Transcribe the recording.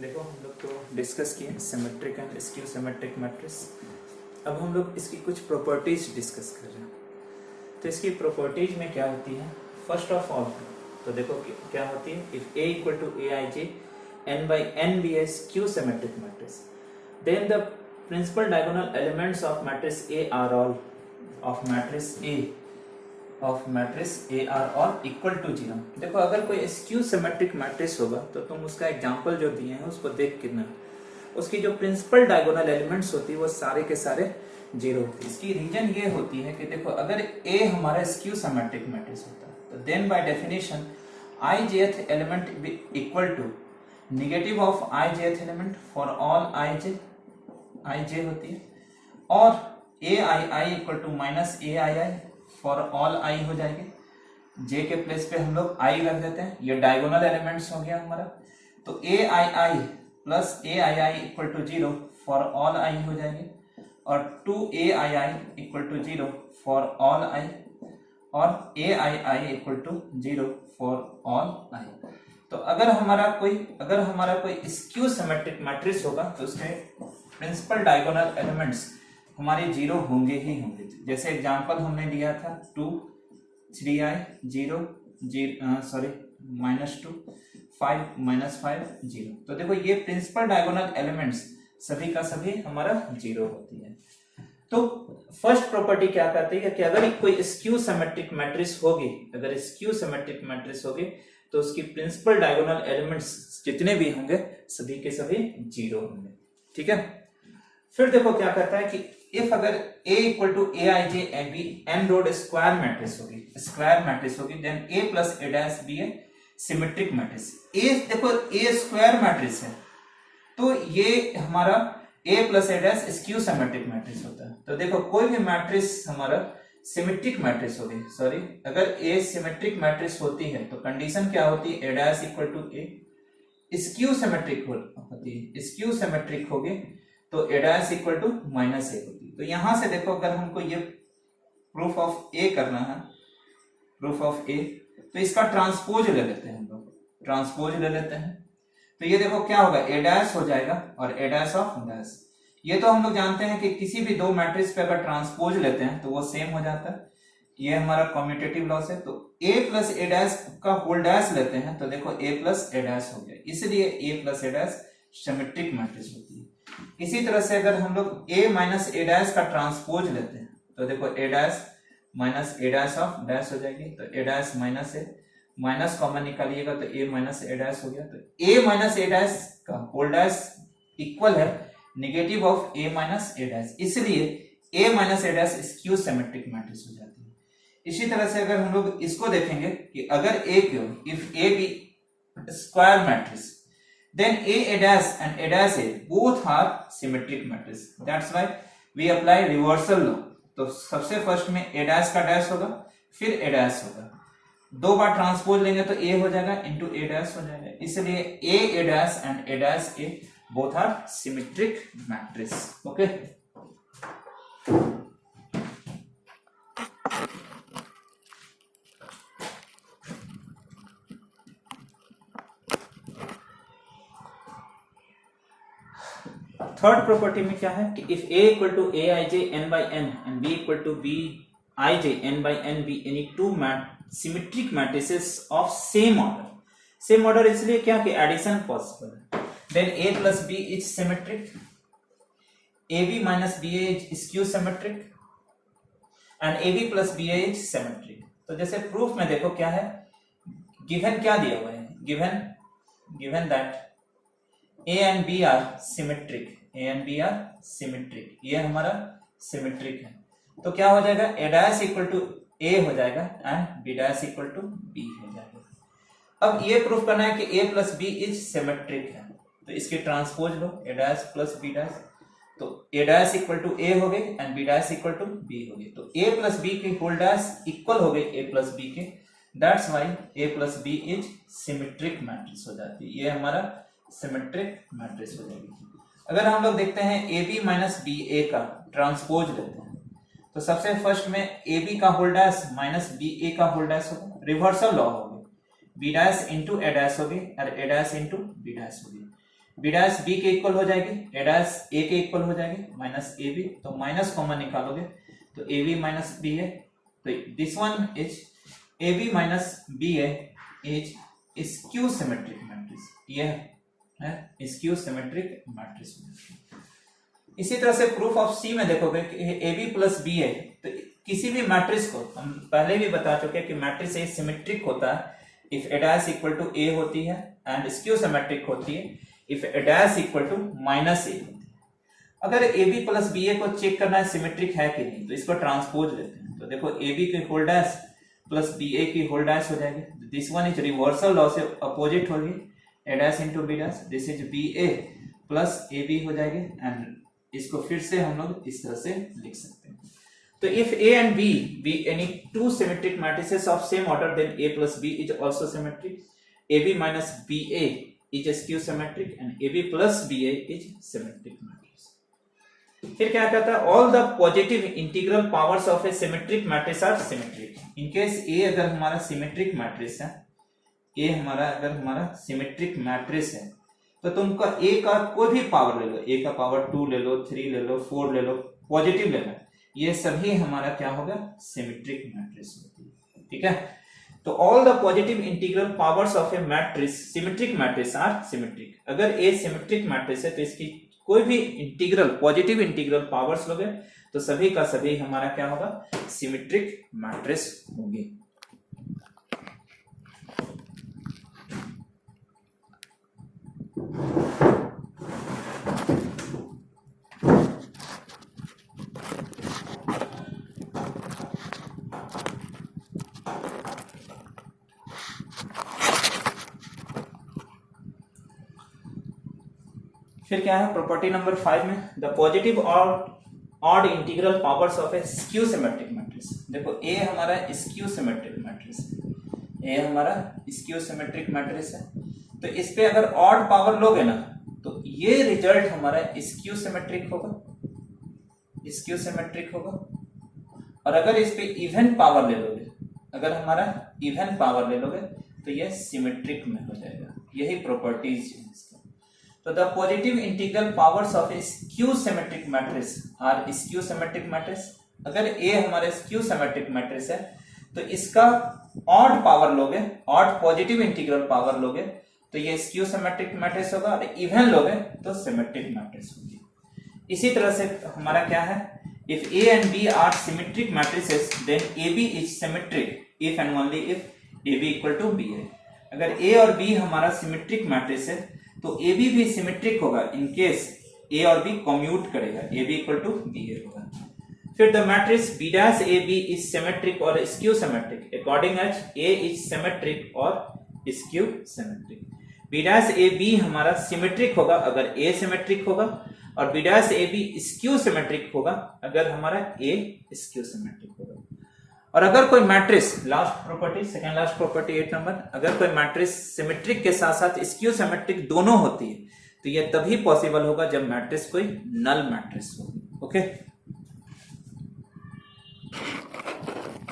देखो हम लोग तो डिस्कस किए symmetric and skew symmetric matrix. अब हम लोग इसकी कुछ प्रॉपर्टीज डिस्कस कर रहे हैं। तो इसकी प्रॉपर्टीज में क्या होती है, फर्स्ट ऑफ ऑल तो देखो क्या होती है, if A equal to A I J n by n be a skew symmetric matrix, then the principal diagonal elements of matrix A are all equal to 0। देखो अगर कोई स्क्यू सिमेट्रिक मैट्रिक्स होगा तो तुम उसका एग्जांपल जो दिए हैं उसको देख कितना, उसकी जो प्रिंसिपल डायगोनल एलिमेंट्स होती है वो सारे के सारे जीरो होती है। इसकी रीजन ये होती है कि देखो अगर A हमारा स्क्यू सिमेट्रिक मैट्रिक्स होता है तो then by definition I jth element equal to negative of I jth element for all I j होती है, और ai equal to minus ai for all I हो जाएगी। j के प्लेस पे हम लोग I रख देते हैं, ये डायगोनल एलिमेंट्स हो गया हमारा। तो ai plus ai equal to 0 for all I हो जाएगी, और 2ai equal to 0 for all I, और aii equal to 0 for all I। तो अगर हमारा कोई स्क्यू सिमेट्रिक मैट्रिक्स होगा तो उसके प्रिंसिपल डायगोनल एलिमेंट्स हमारे जीरो होंगे ही होंगे। जैसे एग्जांपल हमने दिया था 2 3i 0 -2 5 -5 0। तो देखो ये प्रिंसिपल डायगोनल एलिमेंट्स सभी का सभी हमारा जीरो होती है। तो फर्स्ट प्रॉपर्टी क्या करती है कि अगर कोई स्क्यू सिमेट्रिक मैट्रिक्स होगी तो उसकी प्रिंसिपल डायगोनल एलिमेंट्स जितने भी होंगे सभी के सभी जीरो होंगे। ठीक है, फिर देखो क्या करता है कि इफ अगर A equal to A I J n by n road square matrix होगी then A plus a dash be a symmetric matrix. देखो A स्क्वायर मैट्रिक्स है तो ये हमारा A plus a dash skew symmetric matrix होता है। तो देखो कोई भी मैट्रिक्स हमारा सिमेट्रिक मैट्रिक्स होगी, अगर A सिमेट्रिक मैट्रिक्स होती है तो कंडीशन क्या होती है, a dash equal to a. Skew symmetric होगी तो a dash equal to minus a होती है। तो यहां से देखो अगर हमको ये प्रूफ ऑफ ए करना है, तो इसका ट्रांसपोज ले लेते हैं हम लोग, तो ये देखो क्या होगा, ए डैश हो जाएगा और ए डैश ऑफ डैश। ये तो हम लोग जानते हैं कि किसी भी दो मैट्रिक्स पे अगर ट्रांसपोज लेते हैं तो वो सेम हो जाता है, ये हमारा कम्यूटेटिव लॉस है। तो a प्लस ए डैश का होल डैश लेते हैं तो देखो a प्लस ए डैश हो गया, इसलिए a plus a dash symmetric matrix होती है। इसी तरह से अगर हम लोग a माइनस ए डैश का ट्रांसपोज लेते हैं तो देखो a dash minus a dash of dash हो जाएगी, तो a dash minus a, minus common निकालिएगा तो a माइनस ए डैश हो गया। तो a माइनस ए डैश का होल डैश इक्वल है negative of a minus a dash, इसलिए a minus a dash skew symmetric matrix हो जाती है। इसी तरह से अगर हम लोग इसको देखेंगे कि अगर a क्यों if a B square matrix then a dash and a dash a both are symmetric matrix, that's why we apply reversal law। तो सबसे फर्स्ट में a dash का डैश होगा फिर a dash होगा, दो बार ट्रांसपोज लेंगे तो a हो जाएगा इंटू a dash हो जाएगा, इसलिए a dash and a dash a both are symmetric matrix। Okay, third property में क्या है कि if A equal to A I J N by N and B equal to B I J N by N B any two symmetric matrices of same order इसलिए क्या कि addition possible है, then A plus B is symmetric, AB minus B is skew symmetric and AB plus B is symmetric. तो जैसे proof में देखो क्या है, गिवन क्या दिया हुआ है, given that A and B are symmetric, ये हमारा सिमेट्रिक है। तो क्या हो जाएगा, A dash equal to A हो जाएगा and B dash equal to B हो जाएगा। अब ये प्रूफ करना है कि A plus B is symmetric है, तो इसकी ट्रांसपोज लो, A dash plus B dash, तो A dash equal to A हो गई and B dash equal to B हो गई। तो A प्लस B के होल डैश इक्वल हो गई A प्लस B के, that's why A plus B is symmetric matrix हो जाती है, ये हमारा सिमेट्रिक मैट्रिक्स हो जाएगी। अगर हम लोग देखते हैं AB माइनस बी ए का ट्रांसपोज लेते हैं तो सबसे फर्स्ट में AB का whole dash minus B A का होल डैश होगा, रिवर्सल लॉ होगी, B dash into A dash होगी और A dash into B dash होगी। बी डैश बी के इक्वल हो जाएगी, ए डैश ए के इक्वल हो जाएगी, माइनस ए बी, तो माइनस कॉमन निकालोगे तो A B minus B A, तो this one is A B minus B A is skew symmetric matrix, ये है स्क्यू सिमेट्रिक मैट्रिक्स। इसी तरह से प्रूफ ऑफ सी में देखोगे कि ए बी प्लस बी ए, तो किसी भी मैट्रिक्स को हम पहले भी बता चुके हैं कि मैट्रिक्स ए सिमेट्रिक होता है if a dash equal to a होती है एंड स्क्यू सिमेट्रिक होती है if a dash equal to minus a. अगर a b plus b a को चेक करना है सिमेट्रिक है कि नहीं, तो इसको ट्रांसपोज लेते हैं। तो देखो ए बी की whole dash plus b a की होल डैश हो जाएगी, this one is reversal law से अपोजिट होगी, a dash into B dash, this is b a plus a b हो जाएगी एंड इसको फिर से हम लोग इस तरह से लिख सकते हैं। तो if A and B be any two symmetric matrices of same order, then A plus B is also symmetric. AB minus BA is skew symmetric and AB plus BA is symmetric matrix. फिर क्या कहता है, all the positive integral powers of a symmetric matrix are symmetric. In case A अगर हमारा symmetric matrix है, A हमारा अगर हमारा symmetric matrix है, तो तुमका A का कोई भी पावर ले लो, A का पावर 2 ले लो, 3 ले लो, 4 ले लो, पॉजिटिव ले लो, ये सभी हमारा क्या होगा, सिमेट्रिक मैट्रिक्स होती है। ठीक है, तो all the positive integral powers of a matrix symmetric matrix are symmetric. अगर ए सिमेट्रिक मैट्रिक्स है तो इसकी कोई भी इंटीग्रल पॉजिटिव इंटीग्रल पावर्स लोगे तो सभी का सभी हमारा क्या होगा, सिमेट्रिक मैट्रिक्स होगी। फिर क्या है प्रॉपर्टी नंबर 5 में, द पॉजिटिव और odd integral powers of a skew symmetric matrix. देखो ए हमारा स्क्यू सिमेट्रिक मैट्रिक्स है, ए हमारा स्क्यू सिमेट्रिक मैट्रिक्स है, तो इस पे अगर ऑड पावर लोगे ना तो ये रिजल्ट हमारा स्क्यू सिमेट्रिक होगा, स्क्यू सिमेट्रिक होगा। और अगर इस पे इवन पावर ले लोगे, अगर हमारा इवन पावर ले लोगे तो ये सिमेट्रिक में हो जाएगा। यही प्रॉपर्टीज है इसका। तो the positive integral powers of a skew symmetric matrix are skew symmetric matrix. अगर ए हमारे स्क्यू सिमेट्रिक मैट्रिक्स है तो इसका ऑड पावर लोगे, ऑड पॉजिटिव इंटीग्रल पावर लोगे तो ये स्क्यू सिमेट्रिक मैट्रिक्स होगा, और इवन लोगे तो सिमेट्रिक मैट्रिक्स होगी। इसी तरह से हमारा क्या है, if A and B are symmetric matrices then A B is symmetric if and only if A B equal to B है। अगर ए और बी हमारा सिमेट्रिक मैट्रिक्स है तो ए बी भी सिमेट्रिक होगा इन केस ए और बी कम्यूट करेगा, a B equal to b a होगा। फिर the matrix b dash a B is symmetric और skew symmetric according as a is symmetric और skew symmetric. B dash a b हमारा symmetric होगा अगर ए symmetric होगा, और b dash a b skew symmetric होगा अगर हमारा ए स्क्यू सिमेट्रिक होगा। और अगर कोई matrix, last property, second last property 8 number, अगर कोई मैट्रिक्स सिमेट्रिक के साथ साथ स्क्यू सिमेट्रिक दोनों होती है तो यह तभी पॉसिबल होगा जब मैट्रिक्स कोई नल मैट्रिक्स हो। ओके।